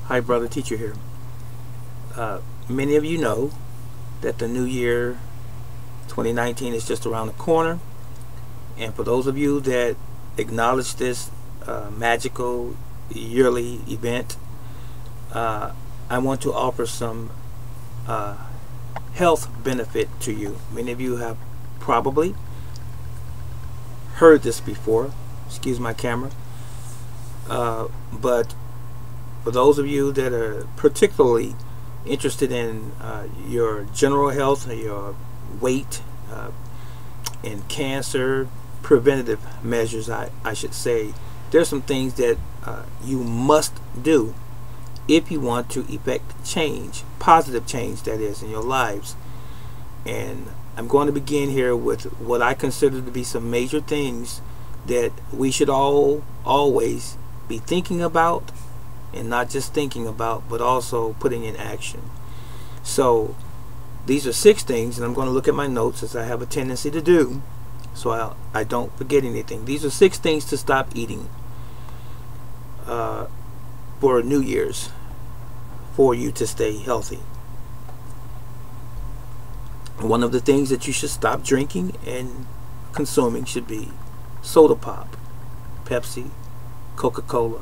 Hi, brother teacher here. Many of you know that the new year 2019 is just around the corner, and for those of you that acknowledge this magical yearly event, I want to offer some health benefit to you. Many of you have probably heard this before. Excuse my camera. But for those of you that are particularly interested in your general health, your weight, and cancer preventative measures, I should say, there's some things that you must do if you want to effect change, positive change that is, in your lives. And I'm going to begin here with what I consider to be some major things that we should always be thinking about, and not just thinking about, but also putting in action. So these are 6 things, and I'm going to look at my notes, as I have a tendency to do, so I don't forget anything. These are 6 things to stop eating for New Year's, for you to stay healthy. One of the things that you should stop drinking and consuming should be soda pop, Pepsi, Coca-Cola,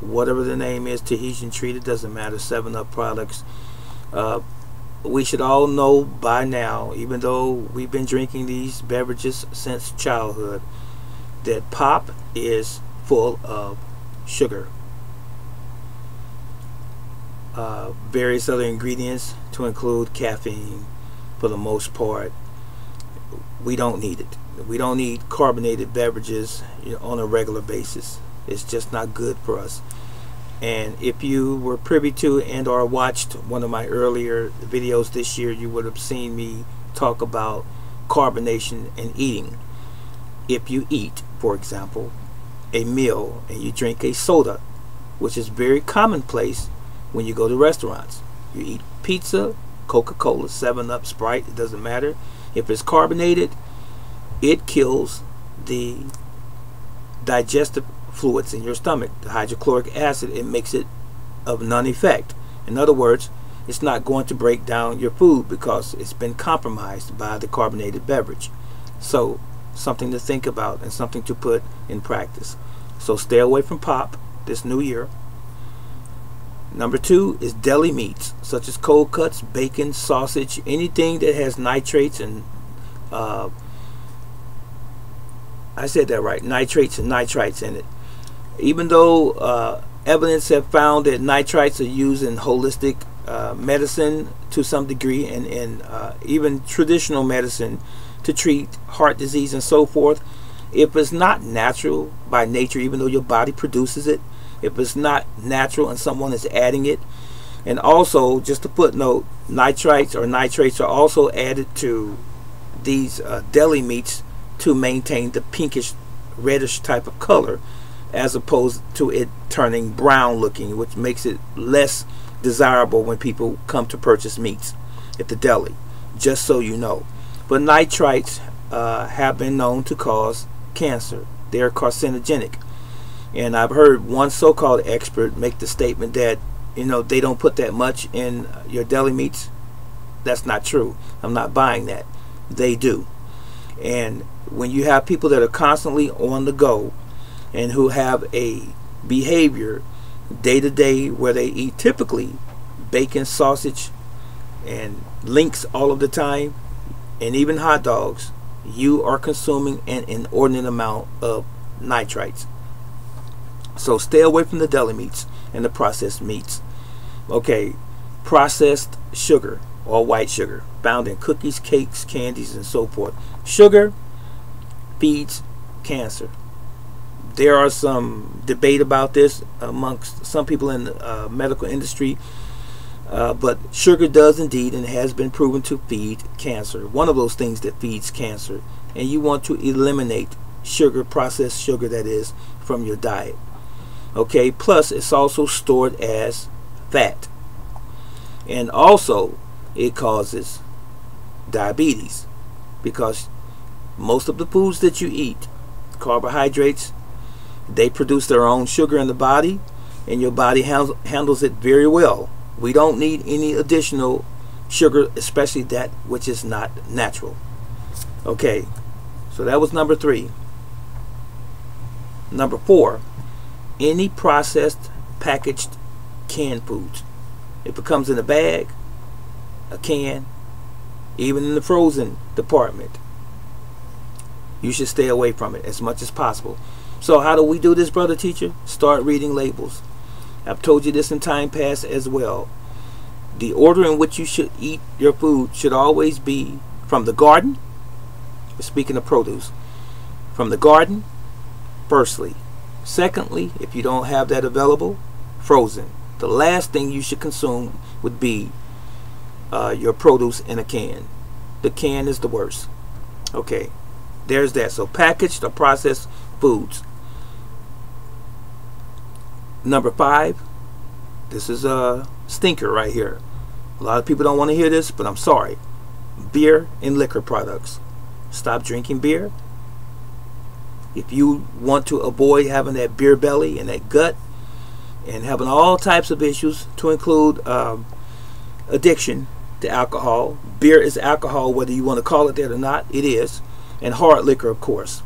whatever the name is, Tahitian Treat, it doesn't matter, 7-Up products. We should all know by now, even though we've been drinking these beverages since childhood, that pop is full of sugar. Various other ingredients, to include caffeine, for the most part. We don't need it. We don't need carbonated beverages, on a regular basis. It's just not good for us. And if you were privy to and or watched one of my earlier videos this year, you would have seen me talk about carbonation and eating. If you eat, for example, a meal and you drink a soda, which is very commonplace when you go to restaurants, you eat pizza, Coca-Cola, 7-Up, Sprite, it doesn't matter. If it's carbonated, it kills the digestive fluids in your stomach, the hydrochloric acid. It makes it of none effect. In other words, it's not going to break down your food because it's been compromised by the carbonated beverage. So something to think about and something to put in practice. So stay away from pop this new year. Number 2 is deli meats, such as cold cuts, bacon, sausage, anything that has nitrates and I said that right, nitrates and nitrites in it. Even though evidence have found that nitrites are used in holistic medicine to some degree, and even traditional medicine to treat heart disease and so forth, if it's not natural by nature, even though your body produces it, if it's not natural and someone is adding it, and also, just a footnote, nitrites or nitrates are also added to these deli meats to maintain the pinkish reddish type of color, as opposed to it turning brown looking, which makes it less desirable when people come to purchase meats at the deli, just so you know. But nitrites have been known to cause cancer. They are carcinogenic, and I've heard one so-called expert make the statement that they don't put that much in your deli meats. That's not true. I'm not buying that. They do. And when you have people that are constantly on the go and who have a behavior day to day where they eat typically bacon, sausage, and links all of the time, and even hot dogs, you are consuming an inordinate amount of nitrites. So stay away from the deli meats and the processed meats. Okay, processed sugar or white sugar found in cookies, cakes, candies, and so forth. Sugar feeds cancer. There are some debate about this amongst some people in the medical industry, but sugar does indeed and has been proven to feed cancer. One of those things that feeds cancer, and you want to eliminate sugar, processed sugar that is, from your diet. Okay, plus it's also stored as fat, and also it causes diabetes, because most of the foods that you eat, carbohydrates, they produce their own sugar in the body, and your body handles it very well. We don't need any additional sugar, especially that which is not natural. Okay, so that was number 3. Number 4, any processed, packaged, canned foods. If it comes in a bag, a can, even in the frozen department, you should stay away from it as much as possible. So how do we do this, brother teacher? Start reading labels. I've told you this in time past as well. The order in which you should eat your food should always be from the garden. Speaking of produce, from the garden, firstly. Secondly, if you don't have that available, frozen. The last thing you should consume would be your produce in a can. The can is the worst. Okay, there's that. So packaged or processed foods. Number 5, this is a stinker right here. A lot of people don't want to hear this, but I'm sorry. Beer and liquor products. Stop drinking beer. If you want to avoid having that beer belly and that gut and having all types of issues, to include addiction to alcohol. Beer is alcohol, whether you want to call it that or not. It is. And hard liquor, of course.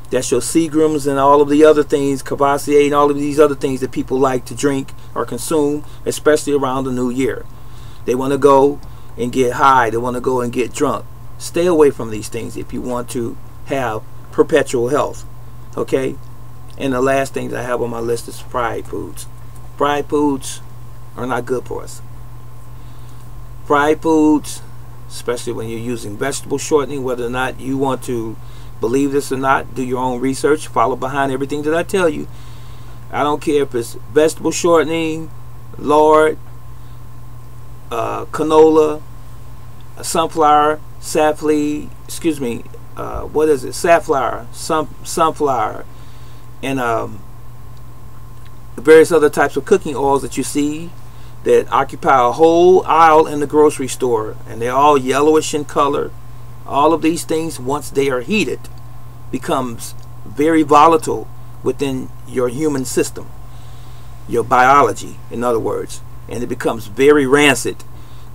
That's your Seagrams and all of the other things, Cavassier and all of these other things that people like to drink or consume, especially around the new year. They want to go and get high. They want to go and get drunk. Stay away from these things if you want to have perpetual health. Okay? And the last thing that I have on my list is fried foods. Fried foods are not good for us. Fried foods, especially when you're using vegetable shortening, whether or not you want to believe this or not, do your own research, follow behind everything that I tell you. I don't care if it's vegetable shortening, lard, canola, sunflower, safflower, sunflower, and various other types of cooking oils that you see that occupy a whole aisle in the grocery store, and they're all yellowish in color. All of these things, once they are heated, becomes very volatile within your human system, your biology, in other words, and it becomes very rancid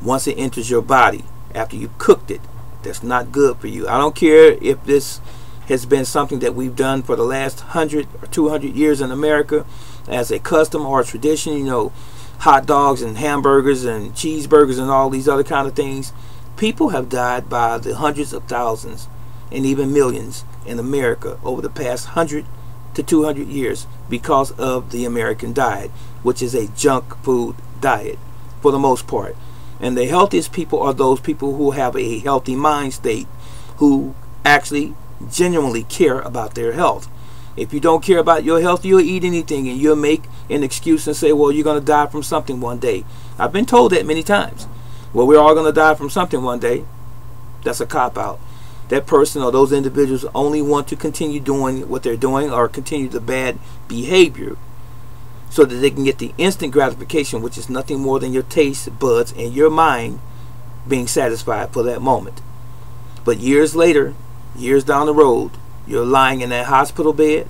once it enters your body after you've cooked it. That's not good for you. I don't care if this has been something that we've done for the last 100 or 200 years in America as a custom or a tradition. You know, hot dogs and hamburgers and cheeseburgers and all these other kind of things. People have died by the hundreds of thousands and even millions in America over the past 100 to 200 years because of the American diet, which is a junk food diet for the most part. And the healthiest people are those people who have a healthy mind state, who actually genuinely care about their health. If you don't care about your health, you'll eat anything and you'll make an excuse and say, well, you're going to die from something one day. I've been told that many times. Well, we're all going to die from something one day. That's a cop-out. That person or those individuals only want to continue doing what they're doing or continue the bad behavior so that they can get the instant gratification, which is nothing more than your taste buds and your mind being satisfied for that moment. But years later, years down the road, you're lying in that hospital bed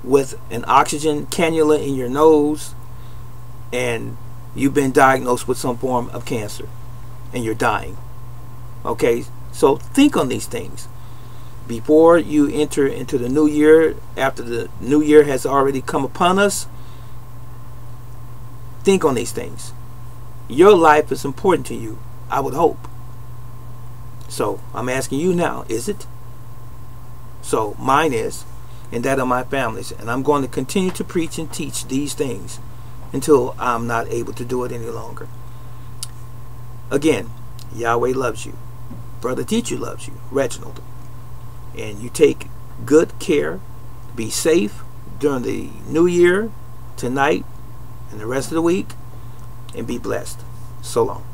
with an oxygen cannula in your nose, and you've been diagnosed with some form of cancer and you're dying. Okay, so think on these things before you enter into the new year. After the new year has already come upon us, think on these things. Your life is important to you, I would hope. So I'm asking you now, is it? So mine is, and that of my families, and I'm going to continue to preach and teach these things until I'm not able to do it any longer. Again, Yahweh loves you. Brother Teacher loves you, Reginald. And you take good care. Be safe during the new year, tonight, and the rest of the week. And be blessed. So long.